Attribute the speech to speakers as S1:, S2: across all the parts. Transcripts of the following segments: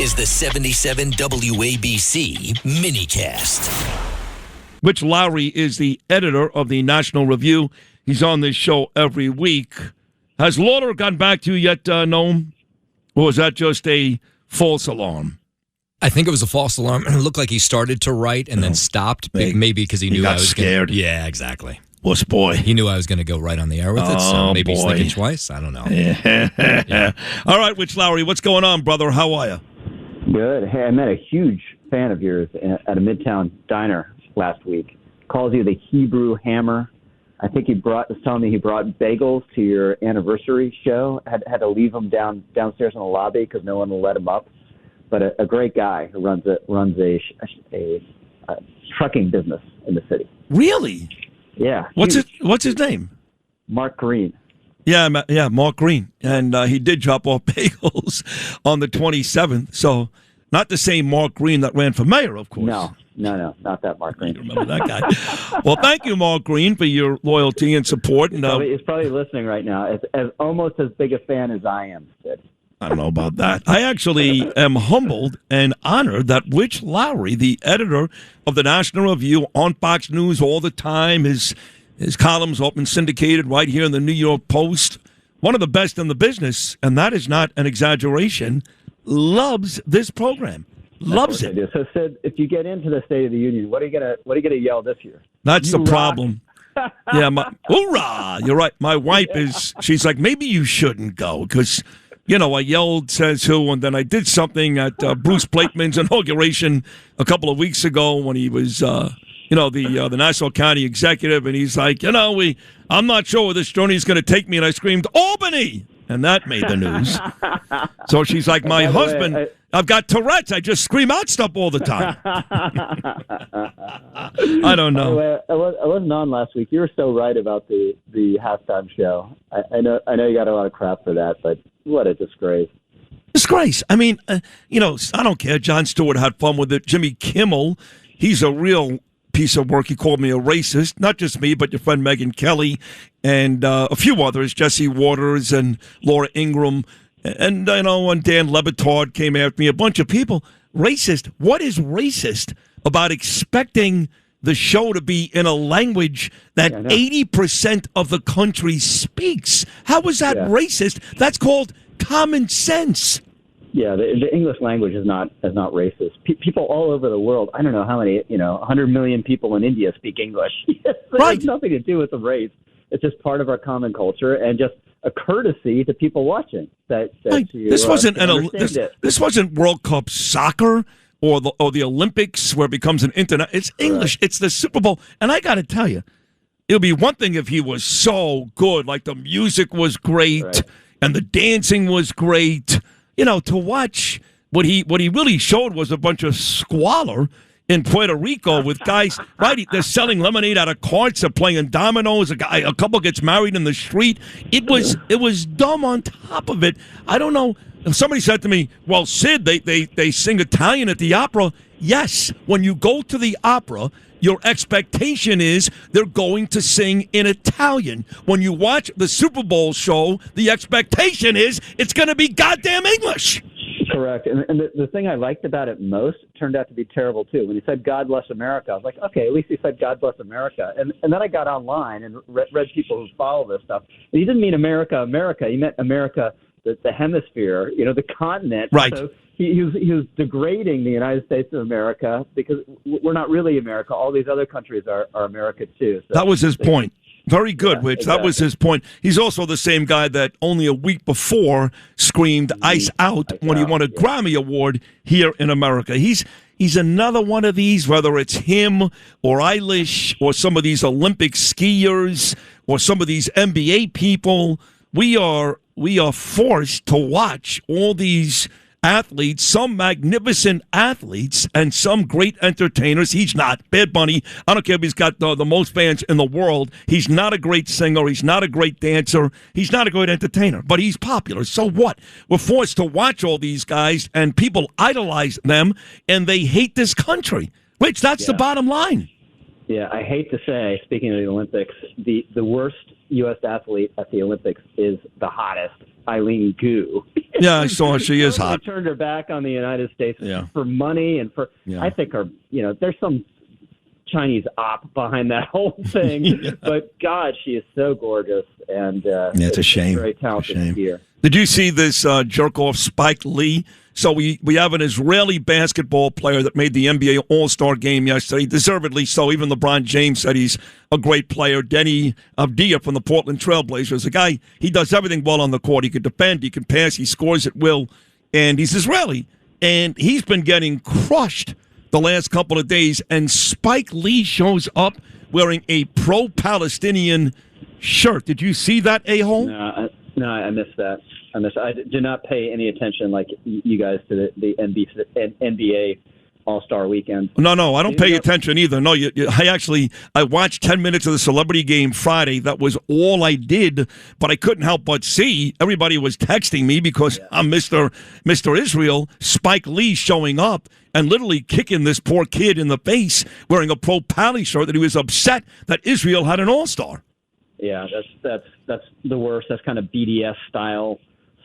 S1: is the 77 WABC minicast.
S2: Rich Lowry is the editor of the National Review. He's on this show every week. Has Lauder gotten back to you yet, Noam? Or was that just a false alarm?
S3: I think it was a false alarm. It looked like he started to write and then stopped. Maybe because he knew I was
S2: scared.
S3: Yeah, exactly.
S2: Wuss boy.
S3: He knew I was going to go right on the air with it, so maybe he's thinking twice. I don't know.
S2: Yeah. All right, Rich Lowry, what's going on, brother? How are you?
S4: Good. Hey, I met a huge fan of yours at a Midtown diner last week. Calls you the Hebrew Hammer. I think was telling me he brought bagels to your anniversary show. Had to leave them downstairs in the lobby because no one will let him up. But a great guy who runs a trucking business in the city.
S2: Really?
S4: Yeah.
S2: What's his name?
S4: Mark Green.
S2: Yeah, Mark Green. And he did drop off bagels on the 27th. So not the same Mark Green that ran for mayor, of course.
S4: No, not that Mark Green.
S2: Remember that guy. Well, thank you, Mark Green, for your loyalty and support. And
S4: he's probably listening right now. As almost as big a fan as I am, Sid.
S2: I don't know about that. I actually am humbled and honored that Rich Lowry, the editor of the National Review on Fox News all the time, his columns often syndicated right here in the New York Post, one of the best in the business, and that is not an exaggeration, loves this program. Loves it.
S4: So, Sid, if you get into the State of the Union, what are you gonna yell this year?
S2: That's the problem. Yeah, hoorah! You're right. My wife she's like, maybe you shouldn't go because, I yelled, says who, and then I did something at Bruce Blakeman's inauguration a couple of weeks ago when he was, the Nassau County executive, and he's like, I'm not sure where this journey is going to take me, and I screamed, Albany! And that made the news. So she's like, my husband, I've got Tourette's. I just scream out stuff all the time. I don't know.
S4: I wasn't on last week. You were so right about the halftime show. I know you got a lot of crap for that, but what a disgrace.
S2: Disgrace. I mean, I don't care. Jon Stewart had fun with it. Jimmy Kimmel, he's a real piece of work. He called me a racist. Not just me, but your friend Megyn Kelly and a few others, Jesse Waters and Laura Ingraham. And when Dan Lebitard came after me, a bunch of people. Racist. What is racist about expecting the show to be in a language that 80% of the country speaks? How is that racist? That's called common sense.
S4: Yeah, the English language is not racist. People all over the world, I don't know how many, 100 million people in India speak English. It has nothing to do with the race. It's just part of our common culture and just a courtesy to people watching. This
S2: wasn't World Cup soccer or the Olympics where it becomes an internet. It's English. Right. It's the Super Bowl. And I got to tell you, it'll be one thing if he was so good, like the music was great and the dancing was great. To watch what he really showed was a bunch of squalor in Puerto Rico with guys, they're selling lemonade out of carts, they're playing dominoes, a couple gets married in the street. It was dumb on top of it. I don't know. Somebody said to me, well, Sid, they sing Italian at the opera. Yes, when you go to the opera, your expectation is they're going to sing in Italian. When you watch the Super Bowl show, the expectation is it's going to be goddamn English.
S4: Correct. And the thing I liked about it most turned out to be terrible, too. When he said, God bless America, I was like, okay, at least he said, God bless America. And then I got online and read people who follow this stuff. And he didn't mean America. He meant America, the hemisphere, the continent.
S2: Right.
S4: So he was degrading the United States of America because we're not really America. All these other countries are America, too. So
S2: that was his point. Very good, Rich.
S4: Exactly.
S2: That was his point. He's also the same guy that only a week before screamed "Ice Out" when he won a Grammy Award here in America. He's another one of these, whether it's him or Eilish or some of these Olympic skiers or some of these NBA people. We are forced to watch all these athletes, some magnificent athletes, and some great entertainers. He's not. Bad Bunny, I don't care if he's got the most fans in the world. He's not a great singer. He's not a great dancer. He's not a great entertainer, but he's popular. So what? We're forced to watch all these guys, and people idolize them, and they hate this country. Rich, that's the bottom line.
S4: Yeah, I hate to say, speaking of the Olympics, the worst U.S. athlete at the Olympics is the hottest, Eileen Gu.
S2: Yeah, I saw her. She is hot.
S4: Turned her back on the United States
S2: Yeah.
S4: for money and for.
S2: Yeah.
S4: I think there's some Chinese op behind that whole thing. Yeah. But God, she is so gorgeous, and
S2: it's a shame.
S4: Very talented skier.
S2: Did you see this jerk off Spike Lee? So we have an Israeli basketball player that made the NBA All-Star game yesterday, deservedly so. Even LeBron James said he's a great player. Denny Avdia from the Portland Trailblazers, a guy, he does everything well on the court. He can defend, he can pass, he scores at will, and he's Israeli. And he's been getting crushed the last couple of days, and Spike Lee shows up wearing a pro-Palestinian shirt. Did you see that, a-hole?
S4: No, I missed that. I did not pay any attention like you guys to the NBA All-Star Weekend.
S2: No, I don't pay attention either. No, I watched 10 minutes of the celebrity game Friday. That was all I did, but I couldn't help but see. Everybody was texting me because I'm Mr. Israel. Spike Lee showing up and literally kicking this poor kid in the face wearing a pro-Pally shirt that he was upset that Israel had an All-Star.
S4: Yeah, that's the worst. That's kind of BDS style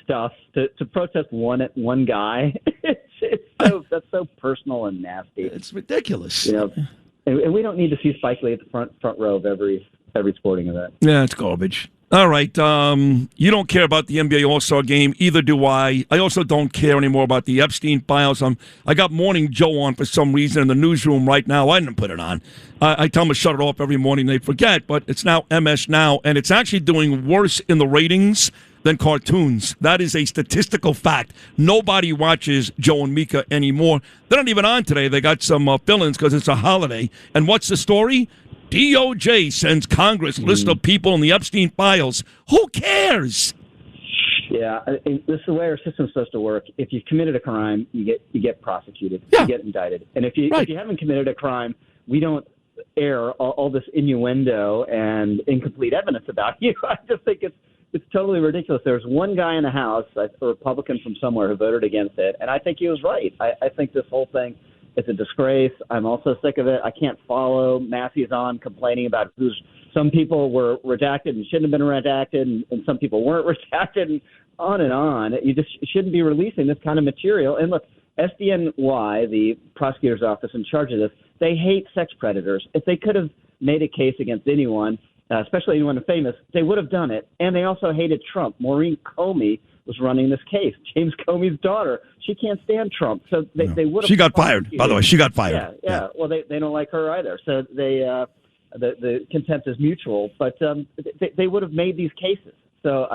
S4: stuff to protest one guy. That's so personal and nasty.
S2: It's ridiculous.
S4: And we don't need to see Spike Lee at the front row of every sporting event.
S2: Yeah, it's garbage. All right, you don't care about the NBA All-Star Game, either do I. I also don't care anymore about the Epstein files. I got Morning Joe on for some reason in the newsroom right now. I didn't put it on. I tell them to shut it off every morning. They forget, but it's now MS Now, and it's actually doing worse in the ratings than cartoons. That is a statistical fact. Nobody watches Joe and Mika anymore. They're not even on today. They got some fill-ins because it's a holiday. And what's the story? DOJ sends Congress list of people in the Epstein files. Who cares?
S4: Yeah, this is the way our system's supposed to work. If you've committed a crime, you get prosecuted, you get indicted. And if you haven't committed a crime, we don't air all this innuendo and incomplete evidence about you. I just think it's totally ridiculous. There's one guy in the House, a Republican from somewhere, who voted against it, and I think he was right. I think this whole thing, it's a disgrace. I'm also sick of it. I can't follow Massey's on complaining about some people were redacted and shouldn't have been redacted, and some people weren't redacted, and on. You just shouldn't be releasing this kind of material. And look, SDNY, the prosecutor's office in charge of this, they hate sex predators. If they could have made a case against anyone, especially anyone famous, they would have done it. And they also hated Trump. Maureen Comey was running this case. James Comey's daughter. She can't stand Trump. So they would have.
S2: She got fired, by the way. She got fired.
S4: Yeah. Well, they don't like her either. So the contempt is mutual. But they would have made these cases. So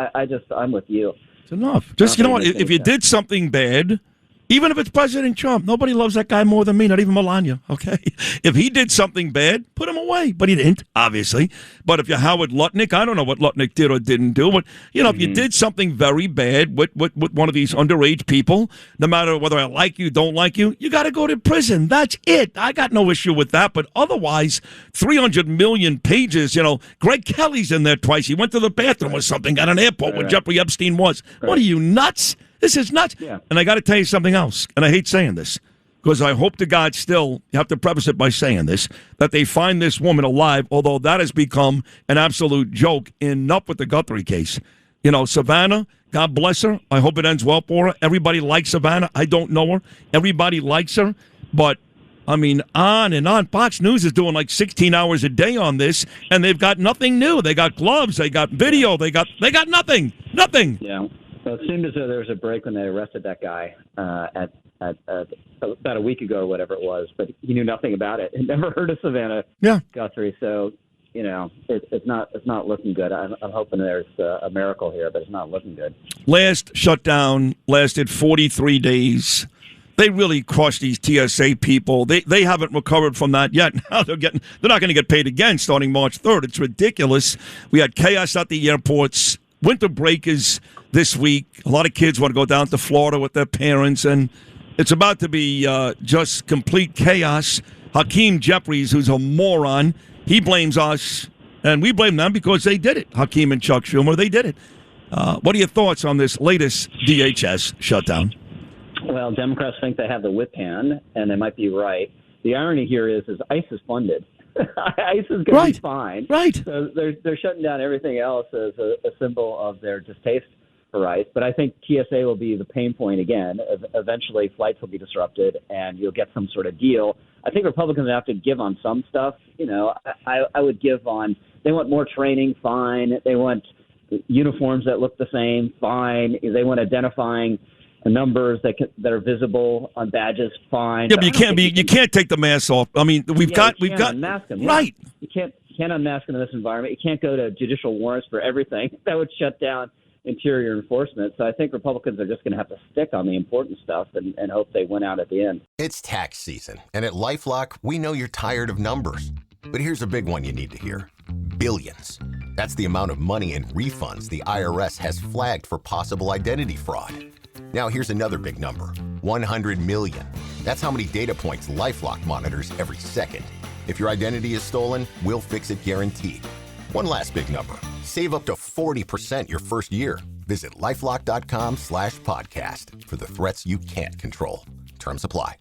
S4: I'm with you.
S2: It's enough. Just, you know what? If you did something bad, even if it's President Trump, nobody loves that guy more than me, not even Melania, okay? If he did something bad, put him away. But he didn't, obviously. But if you're Howard Lutnick, I don't know what Lutnick did or didn't do, but, if you did something very bad with one of these underage people, no matter whether I like you, don't like you, you got to go to prison. That's it. I got no issue with that. But otherwise, 300 million pages, Greg Kelly's in there twice. He went to the bathroom or something at an airport where Jeffrey Epstein was. What are you, nuts? This is nuts.
S4: Yeah.
S2: And I got to tell you something else, and I hate saying this, because I hope to God still, you have to preface it by saying this, that they find this woman alive, although that has become an absolute joke. Enough with the Guthrie case. Savannah, God bless her. I hope it ends well for her. Everybody likes Savannah. I don't know her. Everybody likes her. But, on and on. Fox News is doing like 16 hours a day on this, and they've got nothing new. They got gloves. They got video. They got nothing. Nothing.
S4: Yeah. Well, it seemed as though there was a break when they arrested that guy at about a week ago or whatever it was, but he knew nothing about it and never heard of Savannah Guthrie. So, it's not looking good. I'm hoping there's a miracle here, but it's not looking good.
S2: Last shutdown lasted 43 days. They really crushed these TSA people. They haven't recovered from that yet. Now they're not going to get paid again starting March 3rd. It's ridiculous. We had chaos at the airports. Winter break is this week. A lot of kids want to go down to Florida with their parents, and it's about to be just complete chaos. Hakeem Jeffries, who's a moron, he blames us, and we blame them because they did it. Hakeem and Chuck Schumer, they did it. What are your thoughts on this latest DHS shutdown?
S4: Well, Democrats think they have the whip hand, and they might be right. The irony here is ICE is funded ICE is going to be fine.
S2: Right.
S4: So they're shutting down everything else as a symbol of their distaste for ICE. But I think TSA will be the pain point again. Eventually, flights will be disrupted, and you'll get some sort of deal. I think Republicans have to give on some stuff. I would give on, they want more training, fine. They want uniforms that look the same, fine. They want identifying numbers that are visible on badges, fine.
S2: Yeah, but you can't take the mask off. I mean, we've got
S4: unmask them.
S2: Right.
S4: You can't unmask them in this environment. You can't go to judicial warrants for everything. That would shut down interior enforcement. So I think Republicans are just going to have to stick on the important stuff and hope they win out at the end.
S5: It's tax season, and at LifeLock, we know you're tired of numbers. But here's a big one you need to hear. Billions. That's the amount of money in refunds the IRS has flagged for possible identity fraud. Now here's another big number, 100 million. That's how many data points LifeLock monitors every second. If your identity is stolen, we'll fix it guaranteed. One last big number, save up to 40% your first year. Visit LifeLock.com/podcast for the threats you can't control. Terms apply.